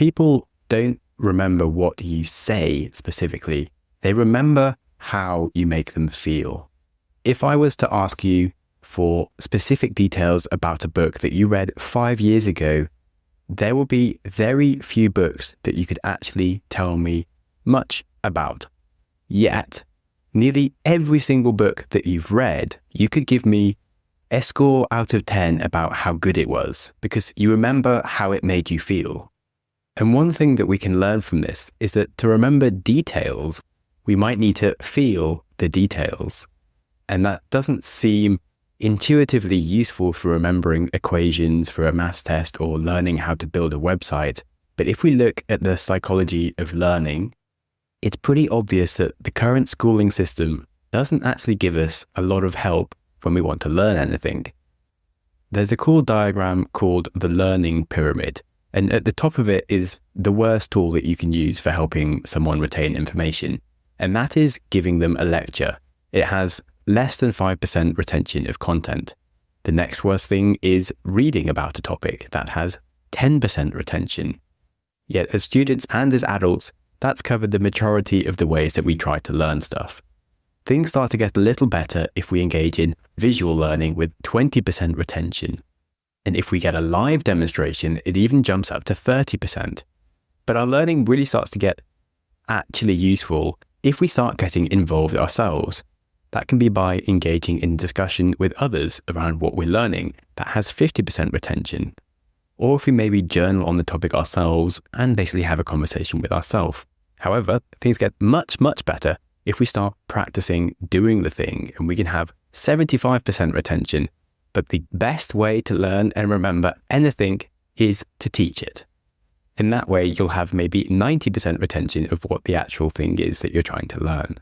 people don't remember what you say specifically. They remember how you make them feel. If I was to ask you for specific details about a book that you read 5 years ago, there will be very few books that you could actually tell me much about. Yet, nearly every single book that you've read, you could give me a score out of 10 about how good it was, because you remember how it made you feel. And one thing that we can learn from this is that to remember details, we might need to feel the details. And that doesn't seem intuitively useful for remembering equations for a maths test or learning how to build a website. But if we look at the psychology of learning, it's pretty obvious that the current schooling system doesn't actually give us a lot of help when we want to learn anything. There's a cool diagram called the learning pyramid, and at the top of it is the worst tool that you can use for helping someone retain information, and that is giving them a lecture. It has less than 5% retention of content. The next worst thing is reading about a topic that has 10% retention. Yet as students and as adults, that's covered the majority of the ways that we try to learn stuff. Things start to get a little better if we engage in visual learning with 20% retention. And if we get a live demonstration, it even jumps up to 30%. But our learning really starts to get actually useful if we start getting involved ourselves. That can be by engaging in discussion with others around what we're learning that has 50% retention. Or if we maybe journal on the topic ourselves and basically have a conversation with ourselves. However, things get much, much better if we start practicing doing the thing, and we can have 75% retention. But the best way to learn and remember anything is to teach it. In that way, you'll have maybe 90% retention of what the actual thing is that you're trying to learn.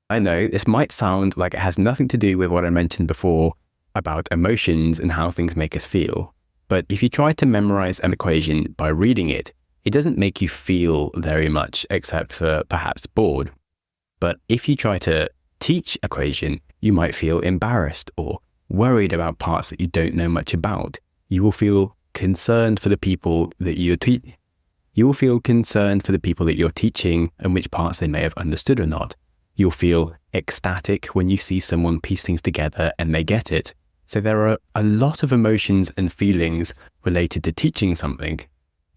I know this might sound like it has nothing to do with what I mentioned before about emotions and how things make us feel. But if you try to memorize an equation by reading it, it doesn't make you feel very much except for perhaps bored. But if you try to teach equation, you might feel embarrassed or worried about parts that you don't know much about. You will feel concerned for the people that you're teaching and which parts they may have understood or not. You'll feel ecstatic when you see someone piece things together and they get it. So there are a lot of emotions and feelings related to teaching something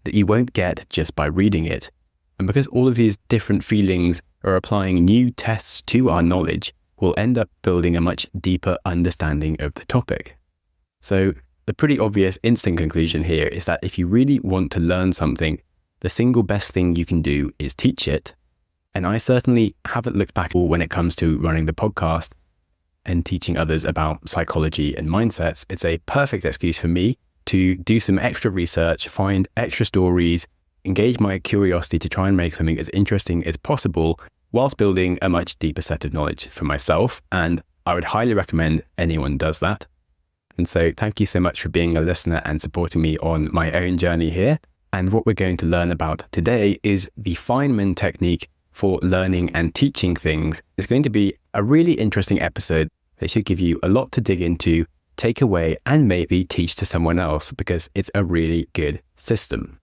that you won't get just by reading it. And because all of these different feelings are applying new tests to our knowledge, we'll end up building a much deeper understanding of the topic. So the pretty obvious instant conclusion here is that if you really want to learn something, the single best thing you can do is teach it. And I certainly haven't looked back when it comes to running the podcast and teaching others about psychology and mindsets. It's a perfect excuse for me to do some extra research, find extra stories, engage my curiosity to try and make something as interesting as possible whilst building a much deeper set of knowledge for myself. And I would highly recommend anyone does that. And so thank you so much for being a listener and supporting me on my own journey here. And what we're going to learn about today is the Feynman technique for learning and teaching things. It's going to be a really interesting episode that should give you a lot to dig into, take away, and maybe teach to someone else, because it's a really good system.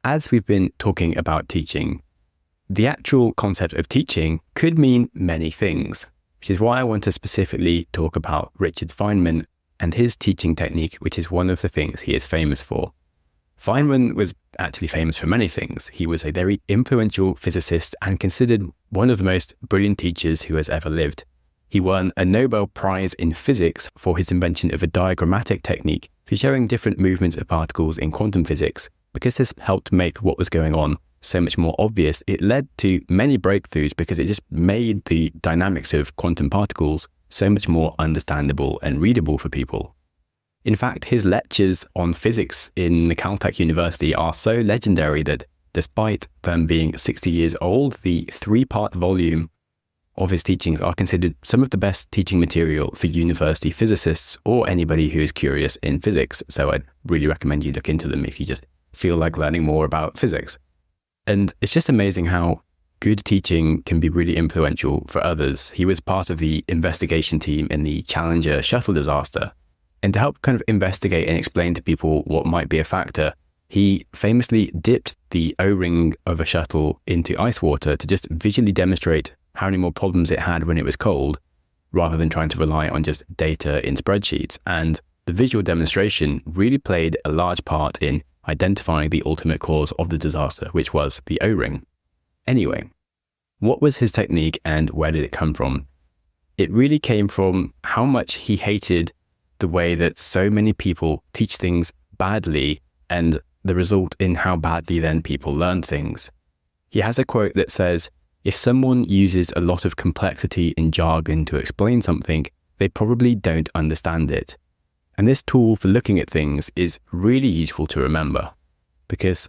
As we've been talking about teaching, the actual concept of teaching could mean many things, which is why I want to specifically talk about Richard Feynman and his teaching technique, which is one of the things he is famous for. Feynman was actually famous for many things. He was a very influential physicist and considered one of the most brilliant teachers who has ever lived. He won a Nobel Prize in Physics for his invention of a diagrammatic technique for showing different movements of particles in quantum physics. Because this helped make what was going on so much more obvious, it led to many breakthroughs because it just made the dynamics of quantum particles so much more understandable and readable for people. In fact, his lectures on physics in Caltech University are so legendary that despite them being 60 years old, the 3-part volume of his teachings are considered some of the best teaching material for university physicists or anybody who is curious in physics. So I'd really recommend you look into them if you just feel like learning more about physics. And it's just amazing how good teaching can be really influential for others. He was part of the investigation team in the Challenger shuttle disaster. And to help kind of investigate and explain to people what might be a factor, He famously dipped the O-ring of a shuttle into ice water to just visually demonstrate how many more problems it had when it was cold, rather than trying to rely on just data in spreadsheets. And the visual demonstration really played a large part in identifying the ultimate cause of the disaster, which was the O-ring. Anyway, what was his technique and where did it come from? It really came from how much he hated the way that so many people teach things badly and the result in how badly then people learn things. He has a quote that says, if someone uses a lot of complexity in jargon to explain something, they probably don't understand it. And this tool for looking at things is really useful to remember, because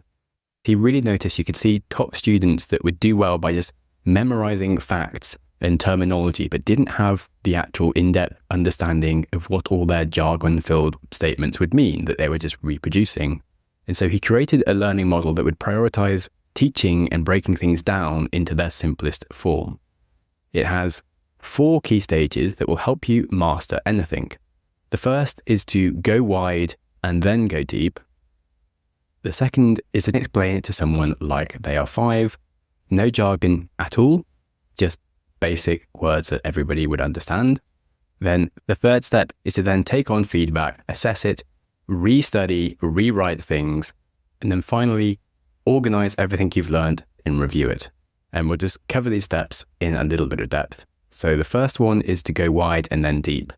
he really noticed you could see top students that would do well by just memorizing facts and terminology, but didn't have the actual in-depth understanding of what all their jargon-filled statements would mean, that they were just reproducing. And so he created a learning model that would prioritize teaching and breaking things down into their simplest form. It has 4 key stages that will help you master anything. The first is to go wide and then go deep. The second is to explain it to someone like they are 5. No jargon at all, just basic words that everybody would understand. Then the third step is to then take on feedback, assess it, restudy, rewrite things, and then finally organize everything you've learned and review it. And we'll just cover these steps in a little bit of depth. So the first one is to go wide and then deep.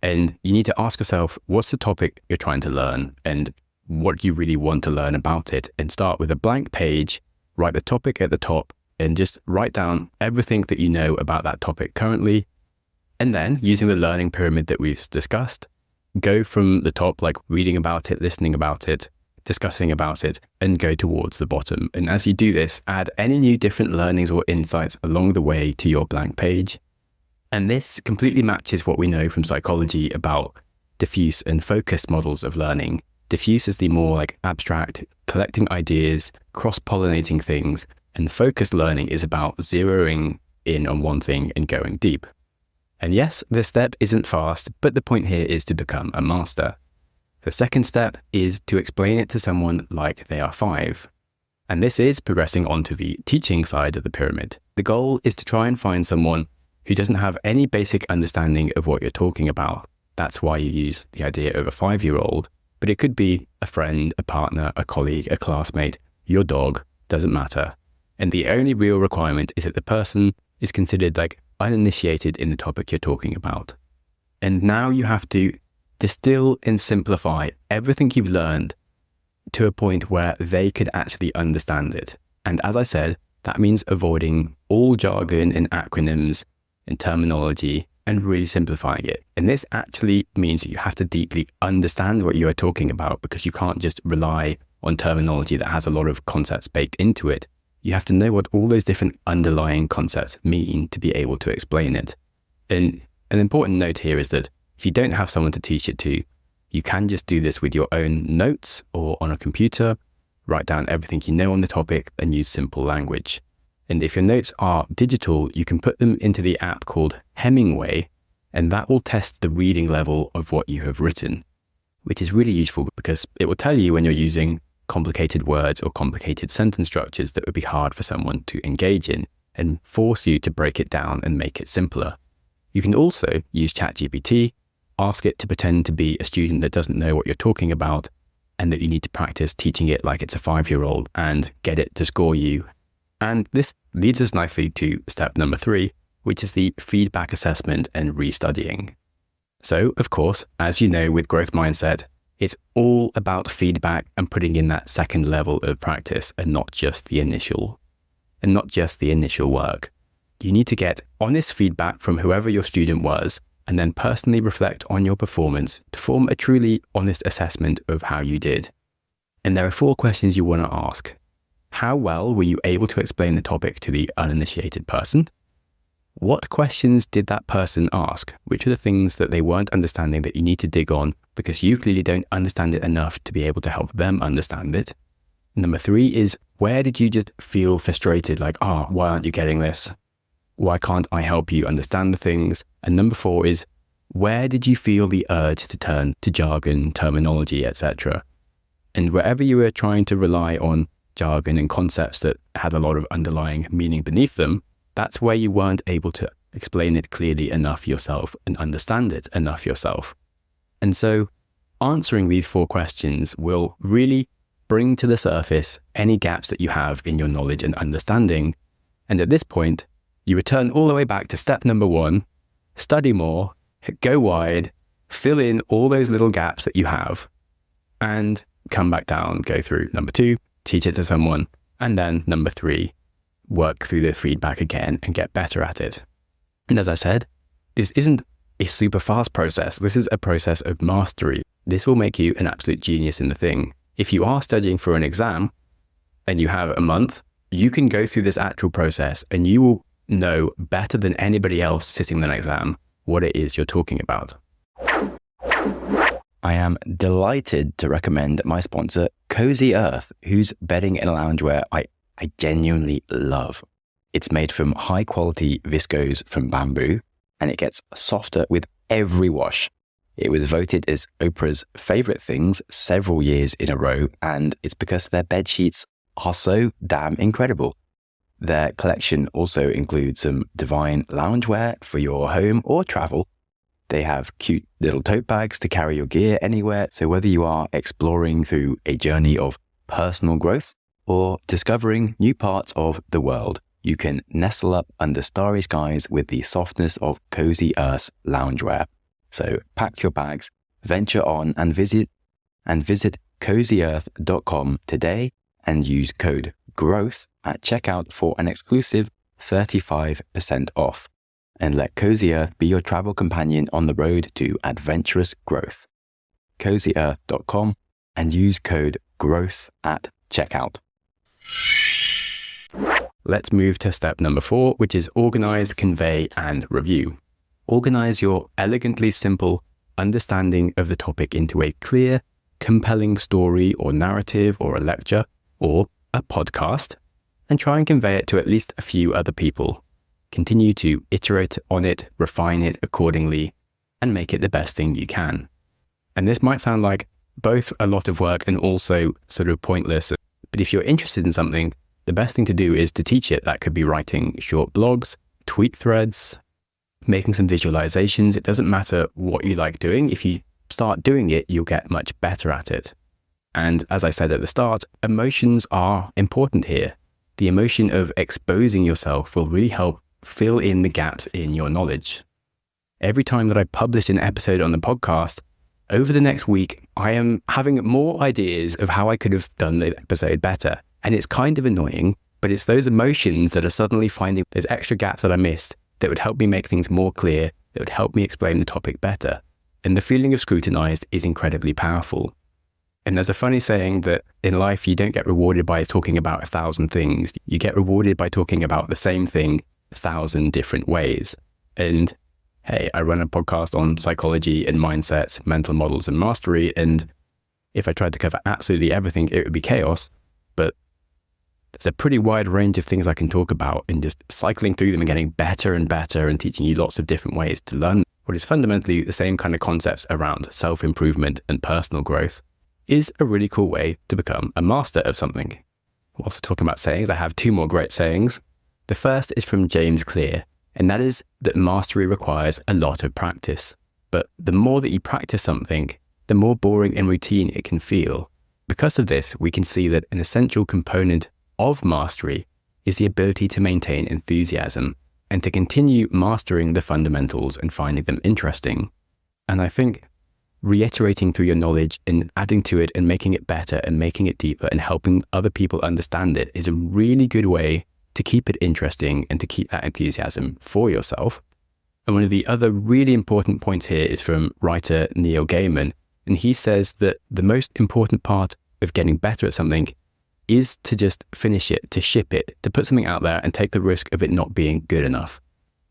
And you need to ask yourself, what's the topic you're trying to learn and what you really want to learn about it? And start with a blank page, write the topic at the top, and just write down everything that you know about that topic currently. And then, using the learning pyramid that we've discussed, go from the top, like reading about it, listening about it, discussing about it, and go towards the bottom. And as you do this, add any new different learnings or insights along the way to your blank page. And this completely matches what we know from psychology about diffuse and focused models of learning. Diffuse is the more like abstract, collecting ideas, cross-pollinating things, and focused learning is about zeroing in on one thing and going deep. And yes, this step isn't fast, but the point here is to become a master. The second step is to explain it to someone like they are 5. And this is progressing onto the teaching side of the pyramid. The goal is to try and find someone who doesn't have any basic understanding of what you're talking about. That's why you use the idea of a 5-year-old, but it could be a friend, a partner, a colleague, a classmate, your dog, doesn't matter. And the only real requirement is that the person is considered like uninitiated in the topic you're talking about. And now you have to distill and simplify everything you've learned to a point where they could actually understand it. And as I said, that means avoiding all jargon and acronyms and terminology and really simplifying it. And this actually means that you have to deeply understand what you are talking about, because you can't just rely on terminology that has a lot of concepts baked into it. You have to know what all those different underlying concepts mean to be able to explain it. And an important note here is that if you don't have someone to teach it to, you can just do this with your own notes or on a computer, write down everything you know on the topic and use simple language. And if your notes are digital, you can put them into the app called Hemingway, and that will test the reading level of what you have written, which is really useful because it will tell you when you're using complicated words or complicated sentence structures that would be hard for someone to engage in and force you to break it down and make it simpler. You can also use ChatGPT, ask it to pretend to be a student that doesn't know what you're talking about and that you need to practice teaching it like it's a 5-year-old and get it to score you. And this leads us nicely to step number 3, which is the feedback assessment and restudying. So, of course, as you know with Growth Mindset, it's all about feedback and putting in that second level of practice and not just the initial work. You need to get honest feedback from whoever your student was and then personally reflect on your performance to form a truly honest assessment of how you did. And there are 4 questions you want to ask. How well were you able to explain the topic to the uninitiated person? What questions did that person ask? Which are the things that they weren't understanding that you need to dig on because you clearly don't understand it enough to be able to help them understand it? Number 3 is, where did you just feel frustrated? Like, why aren't you getting this? Why can't I help you understand the things? And number 4 is, where did you feel the urge to turn to jargon, terminology, etc.? And wherever you were trying to rely on jargon and concepts that had a lot of underlying meaning beneath them, that's where you weren't able to explain it clearly enough yourself and understand it enough yourself. And so answering these 4 questions will really bring to the surface any gaps that you have in your knowledge and understanding. And at this point, you return all the way back to step number 1, study more, go wide, fill in all those little gaps that you have, and come back down, go through number 2, teach it to someone, and then number 3, work through the feedback again and get better at it. And as I said, this isn't a super fast process. This is a process of mastery. This will make you an absolute genius in the thing. If you are studying for an exam and you have a month, you can go through this actual process and you will know better than anybody else sitting in an exam what it is you're talking about. I am delighted to recommend my sponsor, Cozy Earth, whose bedding and loungewear I genuinely love. It's made from high quality viscose from bamboo, and it gets softer with every wash. It was voted as Oprah's favorite things several years in a row, and it's because their bed sheets are so damn incredible. Their collection also includes some divine loungewear for your home or travel. They have cute little tote bags to carry your gear anywhere. So whether you are exploring through a journey of personal growth or discovering new parts of the world, you can nestle up under starry skies with the softness of Cozy Earth's loungewear. So pack your bags, venture on and visit cozyearth.com today and use code GROWTH at checkout for an exclusive 35% off. And let Cozy Earth be your travel companion on the road to adventurous growth. cozyearth.com and use code GROWTH at checkout. Let's move to step number 4, which is organize, convey, and review. Organize your elegantly simple understanding of the topic into a clear, compelling story or narrative or a lecture or a podcast, and try and convey it to at least a few other people. Continue to iterate on it, refine it accordingly, and make it the best thing you can. And this might sound like both a lot of work and also sort of pointless, but if you're interested in something, the best thing to do is to teach it. That could be writing short blogs, tweet threads, making some visualizations. It doesn't matter what you like doing. If you start doing it, you'll get much better at it. And as I said at the start, emotions are important here. The emotion of exposing yourself will really help fill in the gaps in your knowledge. Every time that I publish an episode on the podcast, over the next week, I am having more ideas of how I could have done the episode better. And it's kind of annoying, but it's those emotions that are suddenly finding those extra gaps that I missed that would help me make things more clear, that would help me explain the topic better. And the feeling of scrutinized is incredibly powerful. And there's a funny saying that in life, you don't get rewarded by talking about 1,000 things. You get rewarded by talking about the same thing 1,000 different ways. And hey, I run a podcast on psychology and mindset, mental models and mastery. And if I tried to cover absolutely everything, it would be chaos. But there's a pretty wide range of things I can talk about, and just cycling through them and getting better and better and teaching you lots of different ways to learn what is fundamentally the same kind of concepts around self-improvement and personal growth is a really cool way to become a master of something. Whilst talking about sayings, I have 2 more great sayings. The first is from James Clear, and that is that mastery requires a lot of practice. But the more that you practice something, the more boring and routine it can feel. Because of this, we can see that an essential component of mastery is the ability to maintain enthusiasm and to continue mastering the fundamentals and finding them interesting. And I think reiterating through your knowledge and adding to it and making it better and making it deeper and helping other people understand it is a really good way to keep it interesting and to keep that enthusiasm for yourself. And one of the other really important points here is from writer Neil Gaiman. And he says that the most important part of getting better at something is to just finish it, to ship it, to put something out there and take the risk of it not being good enough.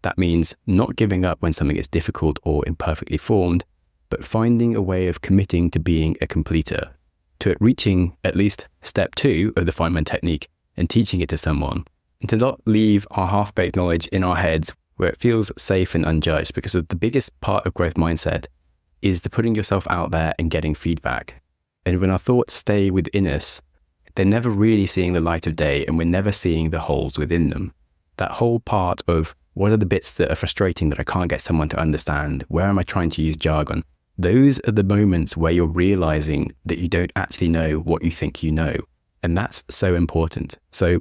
That means not giving up when something is difficult or imperfectly formed, but finding a way of committing to being a completer, to reaching at least step 2 of the Feynman technique and teaching it to someone, and to not leave our half-baked knowledge in our heads where it feels safe and unjudged, because the biggest part of growth mindset is the putting yourself out there and getting feedback. And when our thoughts stay within us, they're never really seeing the light of day, and we're never seeing the holes within them. That whole part of what are the bits that are frustrating that I can't get someone to understand? Where am I trying to use jargon? Those are the moments where you're realizing that you don't actually know what you think you know. And that's so important. So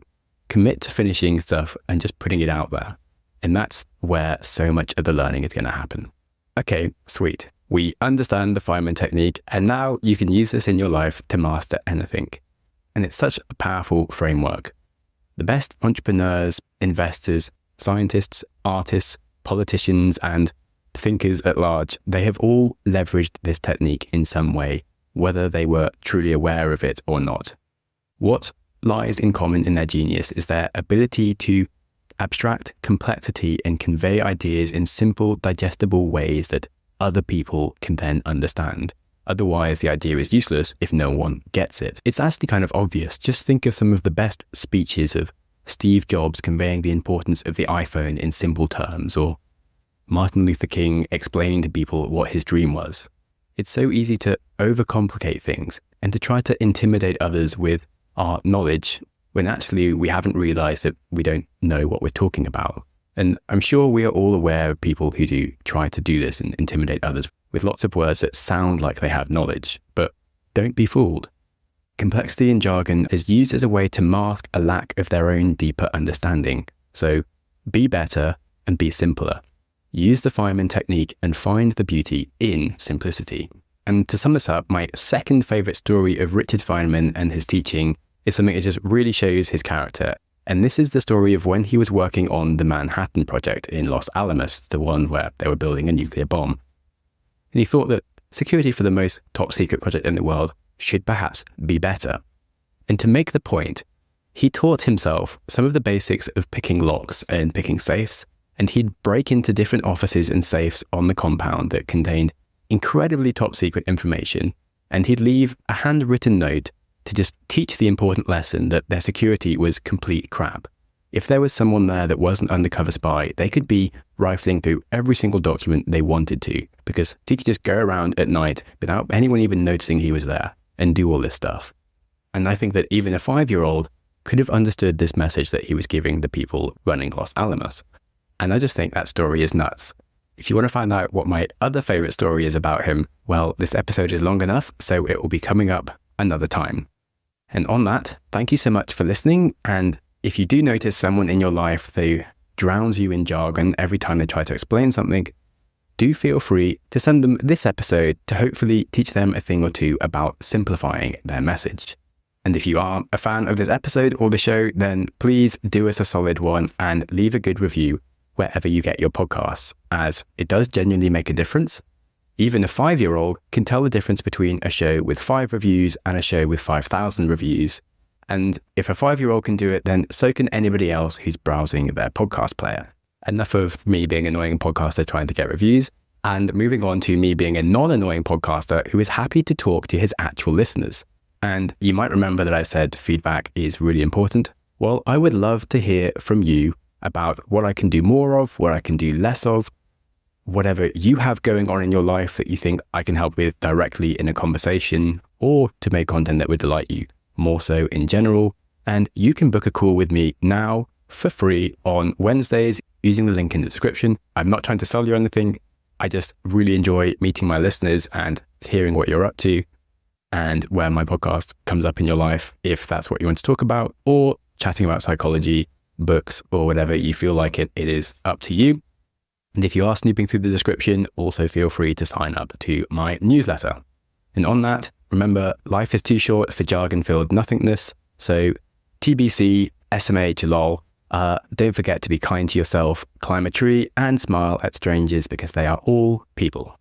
commit to finishing stuff and just putting it out there. And that's where so much of the learning is going to happen. Okay, sweet. We understand the Feynman technique, and now you can use this in your life to master anything. And it's such a powerful framework. The best entrepreneurs, investors, scientists, artists, politicians, and thinkers at large, they have all leveraged this technique in some way, whether they were truly aware of it or not. What lies in common in their genius is their ability to abstract complexity and convey ideas in simple, digestible ways that other people can then understand. Otherwise, the idea is useless if no one gets it. It's actually kind of obvious. Just think of some of the best speeches of Steve Jobs conveying the importance of the iPhone in simple terms, or Martin Luther King explaining to people what his dream was. It's so easy to overcomplicate things and to try to intimidate others with our knowledge when actually we haven't realized that we don't know what we're talking about. And I'm sure we are all aware of people who do try to do this and intimidate others with lots of words that sound like they have knowledge, but don't be fooled. Complexity in jargon is used as a way to mask a lack of their own deeper understanding. So be better and be simpler. Use the Feynman technique and find the beauty in simplicity. And to sum this up, my second favorite story of Richard Feynman and his teaching is something that just really shows his character. And this is the story of when he was working on the Manhattan Project in Los Alamos, the one where they were building a nuclear bomb. And he thought that security for the most top secret project in the world should perhaps be better. And to make the point, he taught himself some of the basics of picking locks and picking safes, and he'd break into different offices and safes on the compound that contained incredibly top secret information, and he'd leave a handwritten note to just teach the important lesson that their security was complete crap. If there was someone there that wasn't undercover spy, they could be rifling through every single document they wanted to, because he could just go around at night without anyone even noticing he was there and do all this stuff. And I think that even a 5-year-old could have understood this message that he was giving the people running Los Alamos. And I just think that story is nuts. If you want to find out what my other favorite story is about him, well, this episode is long enough, so it will be coming up another time. And on that, thank you so much for listening. And if you do notice someone in your life who drowns you in jargon every time they try to explain something, do feel free to send them this episode to hopefully teach them a thing or two about simplifying their message. And if you are a fan of this episode or the show, then please do us a solid one and leave a good review wherever you get your podcasts, as it does genuinely make a difference. Even a 5-year-old can tell the difference between a show with 5 reviews and a show with 5,000 reviews. And if a 5-year-old can do it, then so can anybody else who's browsing their podcast player. Enough of me being an annoying podcaster trying to get reviews, and moving on to me being a non-annoying podcaster who is happy to talk to his actual listeners. And you might remember that I said feedback is really important. Well, I would love to hear from you about what I can do more of, what I can do less of, whatever you have going on in your life that you think I can help with directly in a conversation, or to make content that would delight you more so in general. And you can book a call with me now for free on Wednesdays using the link in the description. I'm not trying to sell you anything. I just really enjoy meeting my listeners and hearing what you're up to and where my podcast comes up in your life, if that's what you want to talk about, or chatting about psychology, books, or whatever you feel like it is up to you. And if you are snooping through the description, also feel free to sign up to my newsletter. And on that, remember, life is too short for jargon-filled nothingness. So TBC, SMH, lol. Don't forget to be kind to yourself, climb a tree, and smile at strangers because they are all people.